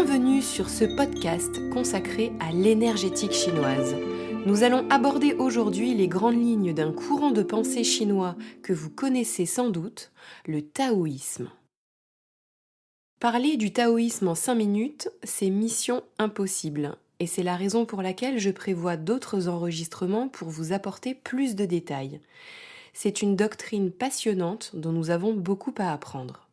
Bienvenue sur ce podcast consacré à l'énergétique chinoise. Nous allons aborder aujourd'hui les grandes lignes d'un courant de pensée chinois que vous connaissez sans doute, le taoïsme. Parler du taoïsme en 5 minutes, c'est mission impossible. Et c'est la raison pour laquelle je prévois d'autres enregistrements pour vous apporter plus de détails. C'est une doctrine passionnante dont nous avons beaucoup à apprendre.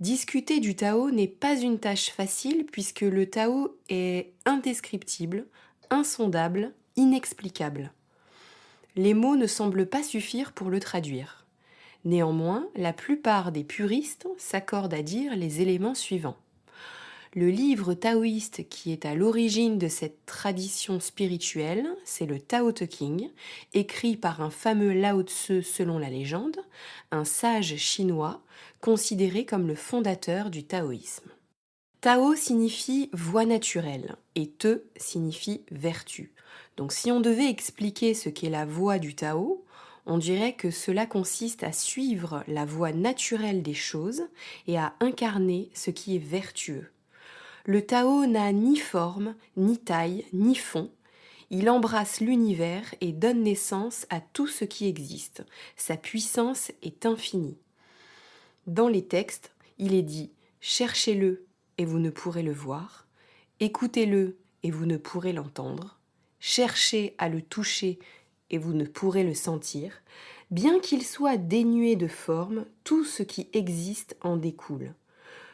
Discuter du Tao n'est pas une tâche facile puisque le Tao est indescriptible, insondable, inexplicable. Les mots ne semblent pas suffire pour le traduire. Néanmoins, la plupart des puristes s'accordent à dire les éléments suivants. Le livre taoïste qui est à l'origine de cette tradition spirituelle, c'est le Tao Te Ching, écrit par un fameux Lao Tse selon la légende, un sage chinois considéré comme le fondateur du taoïsme. Tao signifie voie naturelle et Te signifie vertu. Donc si on devait expliquer ce qu'est la voie du Tao, on dirait que cela consiste à suivre la voie naturelle des choses et à incarner ce qui est vertueux. Le Tao n'a ni forme, ni taille, ni fond. Il embrasse l'univers et donne naissance à tout ce qui existe. Sa puissance est infinie. Dans les textes, il est dit « Cherchez-le et vous ne pourrez le voir. Écoutez-le et vous ne pourrez l'entendre. Cherchez à le toucher et vous ne pourrez le sentir. Bien qu'il soit dénué de forme, tout ce qui existe en découle. »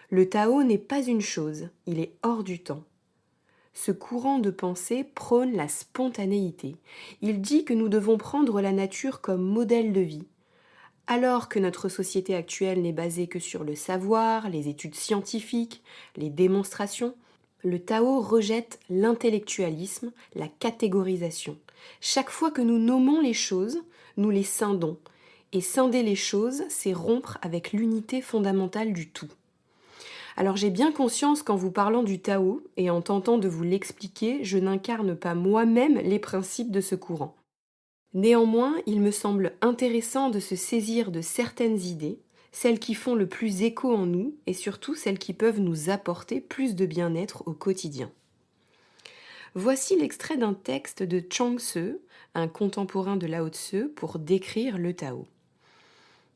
Le Tao n'est pas une chose, il est hors du temps. Ce courant de pensée prône la spontanéité. Il dit que nous devons prendre la nature comme modèle de vie. Alors que notre société actuelle n'est basée que sur le savoir, les études scientifiques, les démonstrations, le Tao rejette l'intellectualisme, la catégorisation. Chaque fois que nous nommons les choses, nous les scindons. Et scinder les choses, c'est rompre avec l'unité fondamentale du tout. Alors j'ai bien conscience qu'en vous parlant du Tao et en tentant de vous l'expliquer, je n'incarne pas moi-même les principes de ce courant. Néanmoins, il me semble intéressant de se saisir de certaines idées, celles qui font le plus écho en nous et surtout celles qui peuvent nous apporter plus de bien-être au quotidien. Voici l'extrait d'un texte de Chuang Tzu, un contemporain de Lao Tse, pour décrire le Tao.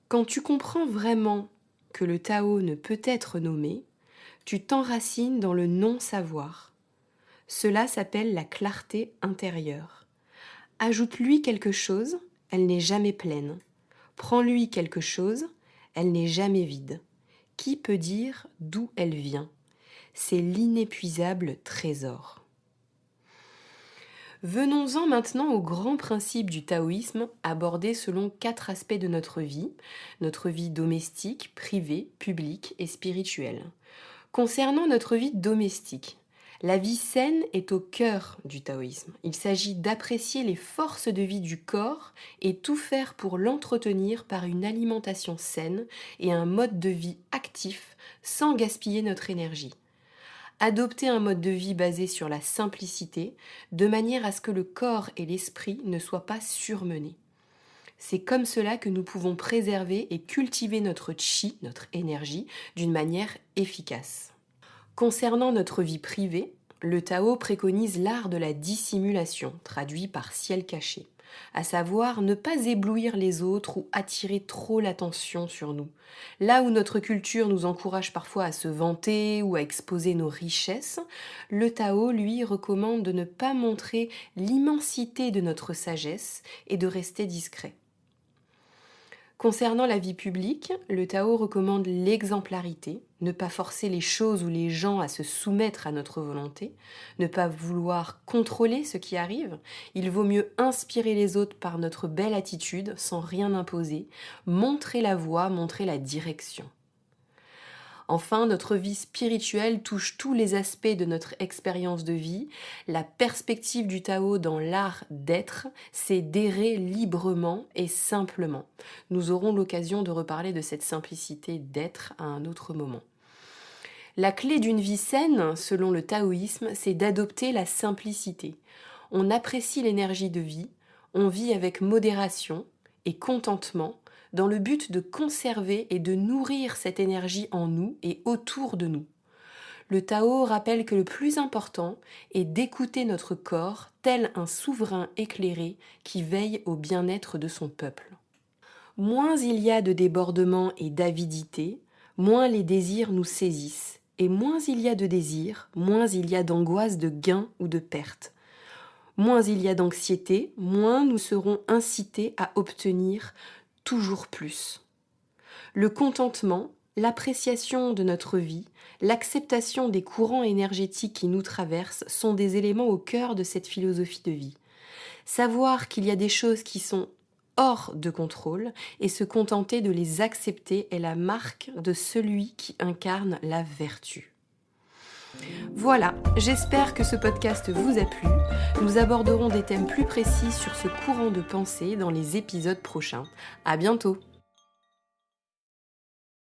Quand tu comprends vraiment que le Tao ne peut être nommé, tu t'enracines dans le non-savoir. Cela s'appelle la clarté intérieure. Ajoute-lui quelque chose, elle n'est jamais pleine. Prends-lui quelque chose, elle n'est jamais vide. Qui peut dire d'où elle vient ? C'est l'inépuisable trésor. Venons-en maintenant aux grands principes du taoïsme abordés selon 4 aspects de notre vie domestique, privée, publique et spirituelle. Concernant notre vie domestique, la vie saine est au cœur du taoïsme. Il s'agit d'apprécier les forces de vie du corps et tout faire pour l'entretenir par une alimentation saine et un mode de vie actif sans gaspiller notre énergie. Adopter un mode de vie basé sur la simplicité, de manière à ce que le corps et l'esprit ne soient pas surmenés. C'est comme cela que nous pouvons préserver et cultiver notre chi, notre énergie, d'une manière efficace. Concernant notre vie privée, le Tao préconise l'art de la dissimulation, traduit par ciel caché, à savoir ne pas éblouir les autres ou attirer trop l'attention sur nous. Là où notre culture nous encourage parfois à se vanter ou à exposer nos richesses, le Tao, lui, recommande de ne pas montrer l'immensité de notre sagesse et de rester discret. Concernant la vie publique, le Tao recommande l'exemplarité, ne pas forcer les choses ou les gens à se soumettre à notre volonté, ne pas vouloir contrôler ce qui arrive. Il vaut mieux inspirer les autres par notre belle attitude, sans rien imposer, montrer la voie, montrer la direction. Enfin, notre vie spirituelle touche tous les aspects de notre expérience de vie. La perspective du Tao dans l'art d'être, c'est d'errer librement et simplement. Nous aurons l'occasion de reparler de cette simplicité d'être à un autre moment. La clé d'une vie saine, selon le taoïsme, c'est d'adopter la simplicité. On apprécie l'énergie de vie, on vit avec modération et contentement, dans le but de conserver et de nourrir cette énergie en nous et autour de nous. Le Tao rappelle que le plus important est d'écouter notre corps tel un souverain éclairé qui veille au bien-être de son peuple. Moins il y a de débordements et d'avidité, moins les désirs nous saisissent. Et moins il y a de désirs, moins il y a d'angoisse de gain ou de perte. Moins il y a d'anxiété, moins nous serons incités à obtenir toujours plus. Le contentement, l'appréciation de notre vie, l'acceptation des courants énergétiques qui nous traversent sont des éléments au cœur de cette philosophie de vie. Savoir qu'il y a des choses qui sont hors de contrôle et se contenter de les accepter est la marque de celui qui incarne la vertu. Voilà, j'espère que ce podcast vous a plu. Nous aborderons des thèmes plus précis sur ce courant de pensée dans les épisodes prochains. À bientôt!